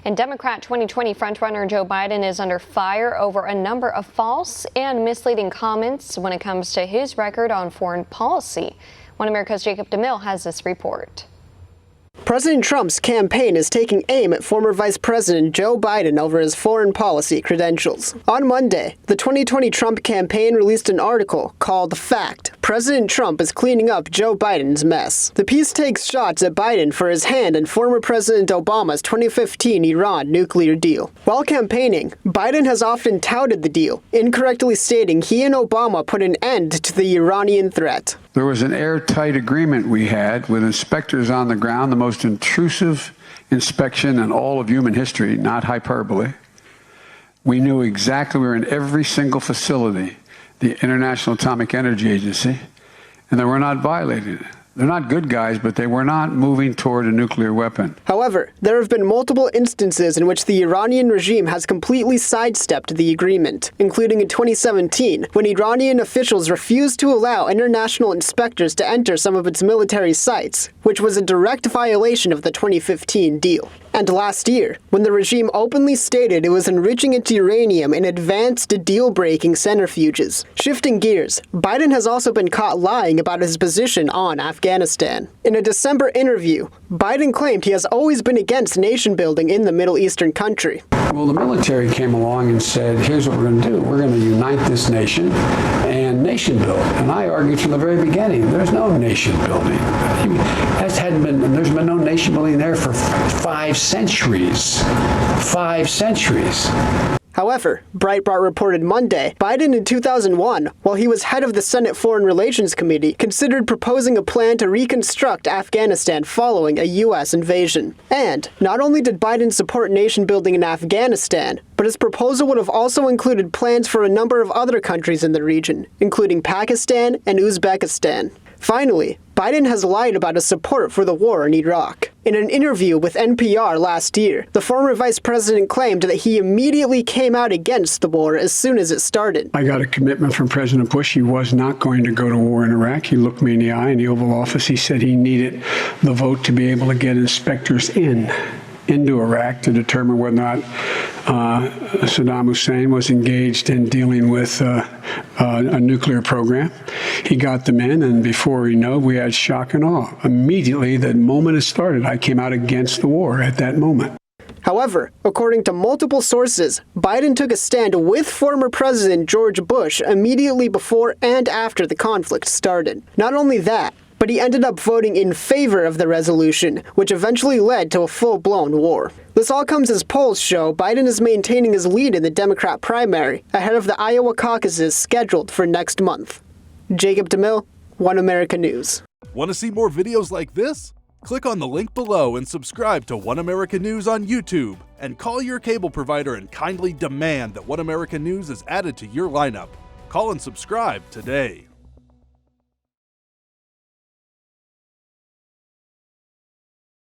And Democrat 2020 frontrunner Joe Biden is under fire over a number of false and misleading comments when it comes to his record on foreign policy. One America's Jacob Demille has this report. President Trump's campaign is taking aim at former Vice President Joe Biden over his foreign policy credentials. On Monday, the 2020 Trump campaign released an article called "Fact: President Trump is cleaning up Joe Biden's mess." The piece takes shots at Biden for his hand in former President Obama's 2015 Iran nuclear deal. While campaigning, Biden has often touted the deal, incorrectly stating he and Obama put an end to the Iranian threat. There was an airtight agreement we had with inspectors on the ground, the most intrusive inspection in all of human history, not hyperbole. We knew exactly we were in every single facility, the International Atomic Energy Agency, and they were not violating it. They're not good guys, but they were not moving toward a nuclear weapon. However, there have been multiple instances in which the Iranian regime has completely sidestepped the agreement, including in 2017, when Iranian officials refused to allow international inspectors to enter some of its military sites, which was a direct violation of the 2015 deal. And last year, when the regime openly stated it was enriching its uranium in advanced deal-breaking centrifuges. Shifting gears, Biden has also been caught lying about his position on Afghanistan. In a December interview, Biden claimed he has always been against nation-building in the Middle Eastern country. Well, the military came along and said, here's what we're going to do. We're going to unite this nation and nation build. And I argued from the very beginning, there's no nation building. There's been no nation building there for 5 centuries. 5 centuries. However, Breitbart reported Monday, Biden in 2001, while he was head of the Senate Foreign Relations Committee, considered proposing a plan to reconstruct Afghanistan following a U.S. invasion. And not only did Biden support nation-building in Afghanistan, but his proposal would have also included plans for a number of other countries in the region, including Pakistan and Uzbekistan. Finally, Biden has lied about his support for the war in Iraq. In an interview with NPR last year, the former vice president claimed that he immediately came out against the war as soon as it started. I got a commitment from President Bush. He was not going to go to war in Iraq. He looked me in the eye in the Oval Office. He said he needed the vote to be able to get inspectors into Iraq to determine whether or not Saddam Hussein was engaged in dealing with a nuclear program. He got them in, and before we know, we had shock and awe. Immediately, the moment it started, I came out against the war at that moment. However, according to multiple sources, Biden took a stand with former President George Bush immediately before and after the conflict started. Not only that, but he ended up voting in favor of the resolution, which eventually led to a full-blown war. This all comes as polls show Biden is maintaining his lead in the Democrat primary, ahead of the Iowa caucuses scheduled for next month. Jacob Demille, One America News. Want to see more videos like this? Click on the link below and subscribe to One America News on YouTube, and call your cable provider and kindly demand that One America News is added to your lineup. Call and subscribe today.